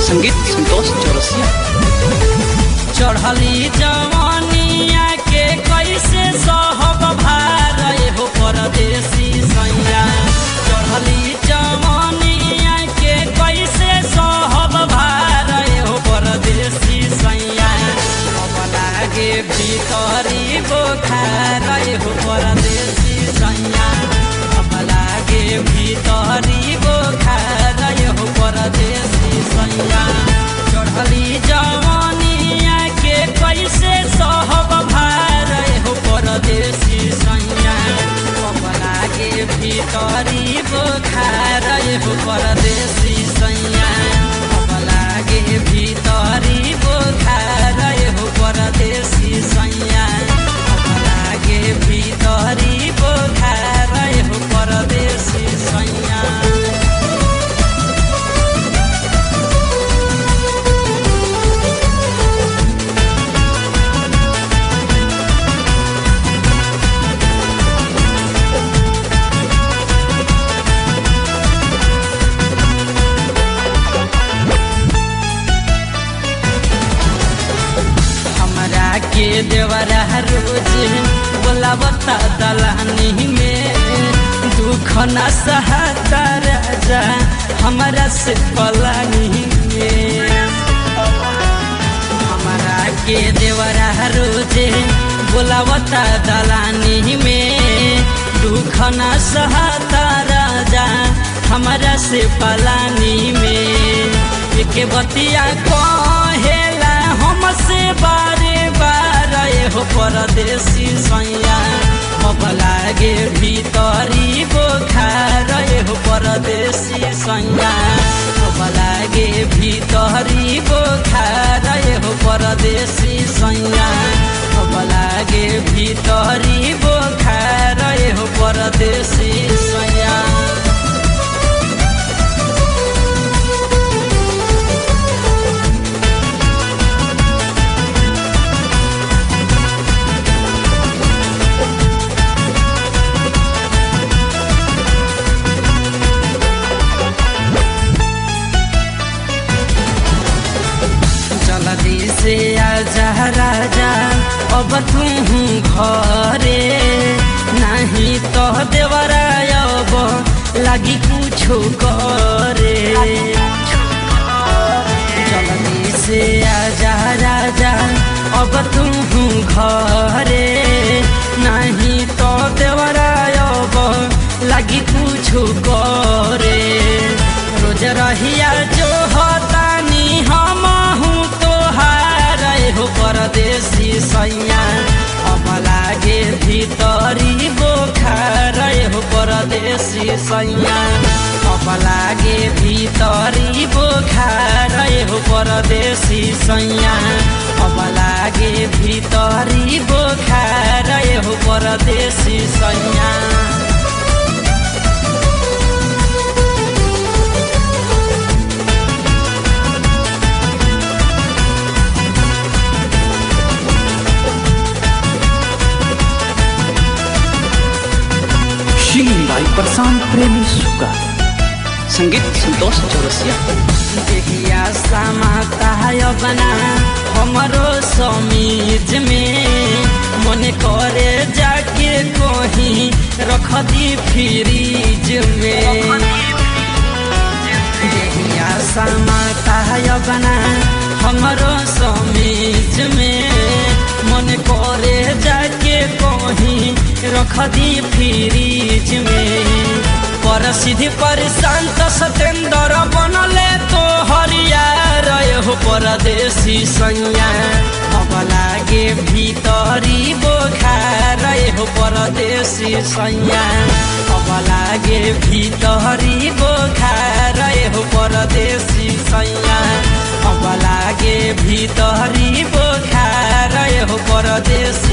संगीत संतोष चौरसिया। चढ़ली जवानिया के कैसे सहब भार हो परदेसी सैया। चढ़ली जवानिया के कैसे सहब भार हो परदेसी सैया। अब लागे भीतरी बोखार हो परदेसी सैया। अब लागे भीतरी बोखार हो परदेसी सैया। चढ़ली जवानिया के कैसे सहब भार हो परदेसी सैया। अब लागे भीतरी बोखार हो परदेसी सैया। अब लागे भीतरी बोखार हो परदेसी सैया। अब लागे भीतरी बोखार हो परदेसी सैया। के देवरा रोज बोलावता दलानी में। दुख न सहता राजा हमारा से पलानी में। हमारा के देवरा रोज बोलावता दलानी में। दुख न सहता राजा हमारा से पलानी में। एक बतिया कहेला हमसे बारे हो परदेसी सैया। अब लागे भीतरी बोखार हो परदेसी सैया। अब लागे भीतरी बोखार हो परदेसी सैया। अब लागे भीतरी बोखार हो परदेसी सैया। से आजा राजा अब तुम घरे। नहीं तो देवरा अब लगी कुछो करे। जल्दी से आजा राजा अब तुम घरे। नहीं तो देवरा अब लगी कुछो करे। रोज रहिया जो हतानी हम हो परदेसी सैया। अब लागे भीतरी बोखार हो परदेसी सैया। अब लागे भीतरी बोखार हो परदेसी सैया। अब लागे भीतरी बोखार हो परदेसी सैया। भाई प्रशांत प्रेमी सुका। संगीत संतोष चौरसिया। देखिया समाता है बना हमारो समीज में। मन करे जाके कहीं रख दी फ्रीज में। देखिया समाता है बना हमारो समीज में। मन करे जाके कहीं रख दी फ्रीज में। परसिद्धि प्रशांत सतेंद्र बनले तो हरियार हो परदेसी सैया। अब लागे भीतरी बोखार हो परदेसी सैया। अब लागे भीतरी बोखार हो परदेसी सैया। अब लागे भीतरी बोखार हो परदेसी